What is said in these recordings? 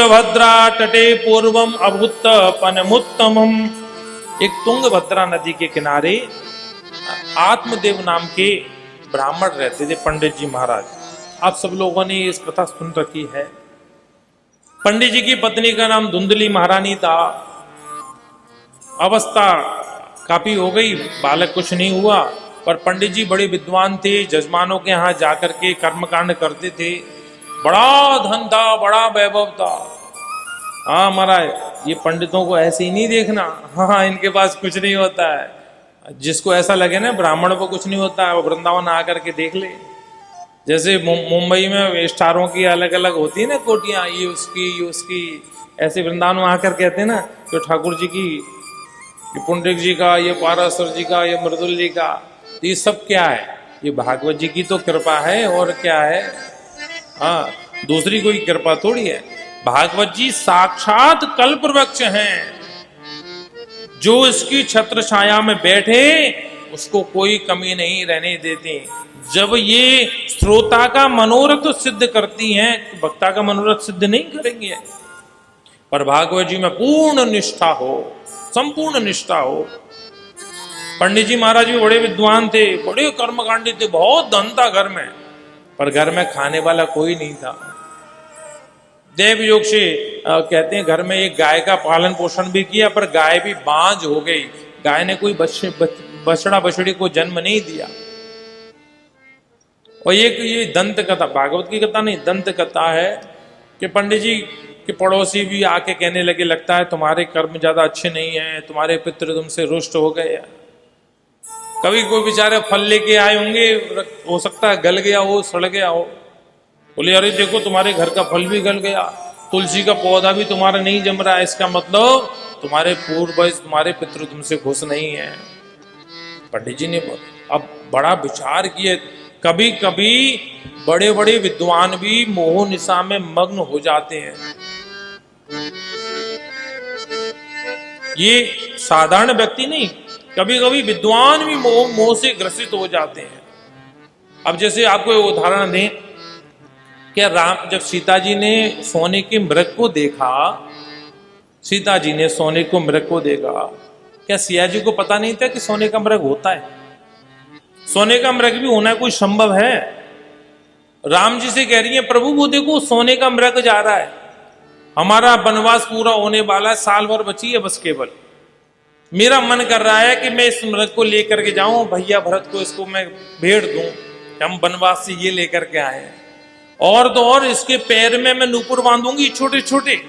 तुंगभद्रा तटे पूर्वम अभूत पनमुत्तमम। एक तुंगभद्रा नदी के किनारे आत्मदेव नाम के ब्राह्मण रहते थे, पंडित जी महाराज। आप सब लोगों ने इस कथा सुन रखी है। पंडित जी की पत्नी का नाम धुंधली महारानी था। अवस्था काफी हो गई, बालक कुछ नहीं हुआ, पर पंडित जी बड़े विद्वान थे, जजमानों के यहाँ जाकर के कर्मकांड करते थे। बड़ा धन था, बड़ा वैभव था। हाँ महाराज, ये पंडितों को ऐसे ही नहीं देखना। हाँ, इनके पास कुछ नहीं होता है। जिसको ऐसा लगे ना ब्राह्मण को कुछ नहीं होता है, वो वृंदावन आकर के देख ले। जैसे मुंबई में स्टारों की अलग अलग होती है ना कोटियां, ये उसकी, ऐसे वृंदावन आकर कहते हैं ना जो ठाकुर जी की, ये पुंडरिक जी का, ये पारासर जी का, ये मृदुल जी का, तो ये सब क्या है? ये भागवत जी की तो कृपा है, और क्या है? हाँ, दूसरी कोई कृपा थोड़ी है। भागवत जी साक्षात कल्प वृक्ष हैं। जो इसकी छत्र छाया में बैठे उसको कोई कमी नहीं रहने देते। जब ये श्रोता का मनोरथ सिद्ध करती हैं, तो वक्ता का मनोरथ सिद्ध नहीं करेंगे। पर भागवत जी में पूर्ण निष्ठा हो, संपूर्ण निष्ठा हो। पंडित जी महाराज भी बड़े विद्वान थे, बड़े कर्मकांडी थे, बहुत धन था घर में, पर घर में खाने वाला कोई नहीं था। देव योग से कहते हैं घर में एक गाय का पालन पोषण भी किया, पर गाय भी बांझ हो गई। गाय ने कोई बछड़ा बछड़ी को जन्म नहीं दिया। और ये दंत कथा, भागवत की कथा नहीं, दंत कथा है कि पंडित जी के पड़ोसी भी आके कहने लगे, लगता है तुम्हारे कर्म ज्यादा अच्छे नहीं है, तुम्हारे पितृ तुमसे रुष्ट हो गए। कभी कोई बेचारे फल लेके आए होंगे, हो सकता है गल गया हो, सड़ गया हो। बोले अरे देखो तुम्हारे घर का फल भी गल गया, तुलसी का पौधा भी तुम्हारा नहीं जम रहा है, इसका मतलब तुम्हारे पूर्वज, तुम्हारे पितृ तुमसे खुश नहीं है। पंडित जी ने अब बड़ा विचार किए। कभी कभी बड़े बड़े विद्वान भी मोह निशा में मग्न हो जाते हैं। ये साधारण व्यक्ति नहीं, कभी कभी विद्वान भी मोह से ग्रसित हो जाते हैं। अब जैसे आपको एक उदाहरण दें, क्या राम, जब सीता जी ने सोने के मृग को देखा, सीता जी ने सोने को मृग को देखा, क्या सिया जी को पता नहीं था कि सोने का मृग होता है? सोने का मृग भी होना कोई संभव है? राम जी से कह रही है, प्रभु वो देखो सोने का मृग जा रहा है, हमारा वनवास पूरा होने वाला है, साल भर बची है बस केवल। मेरा मन कर रहा है कि मैं इस मृग को लेकर के जाऊं, भैया भरत को इसको मैं भेड़ दूं, हम वनवास से ये लेकर के आए हैं। और तो और इसके पैर में मैं नूपुर बांधूंगी छोटे छोटे,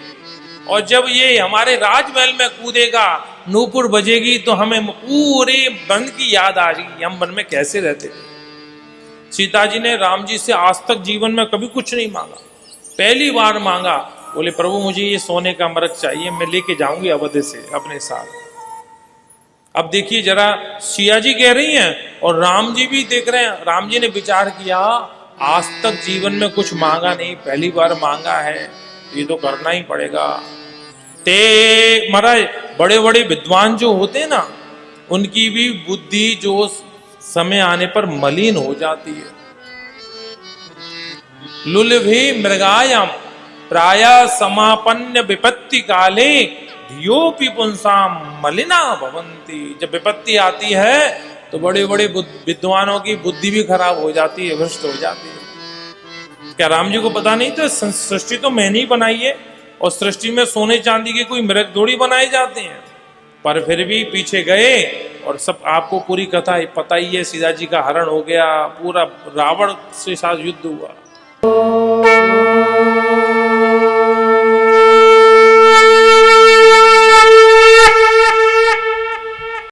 और जब ये हमारे राजमहल में कूदेगा, नूपुर बजेगी, तो हमें पूरे वन की याद आ जाएगी, हम वन में कैसे रहते थे। सीता जी ने राम जी से आज तक जीवन में कभी कुछ नहीं मांगा, पहली बार मांगा। बोले प्रभु मुझे ये सोने का मृग चाहिए, मैं लेके जाऊंगी अवध से अपने साथ। अब देखिए जरा, सिया जी कह रही हैं और राम जी भी देख रहे हैं। राम जी ने विचार किया, आज तक जीवन में कुछ मांगा नहीं, पहली बार मांगा है, ये तो करना ही पड़ेगा। ते महाराज बड़े बड़े विद्वान जो होते हैं ना, उनकी भी बुद्धि जो समय आने पर मलिन हो जाती है। लुलभे मृगायाम प्राय समापन्न विपत्ति काले धियोपि पुंसाम मलिना भवंती। जब विपत्ति आती है तो बड़े बड़े विद्वानों की बुद्धि भी खराब हो जाती है, भ्रष्ट हो जाती है। क्या राम जी को पता नहीं था सृष्टि तो मैंने ही बनाई है, और सृष्टि में सोने चांदी के कोई मृग थोड़ी बनाए जाते हैं? पर फिर भी पीछे गए, और सब आपको पूरी कथा पता ही है। सीता जी का हरण हो गया, पूरा रावण से साथ युद्ध हुआ।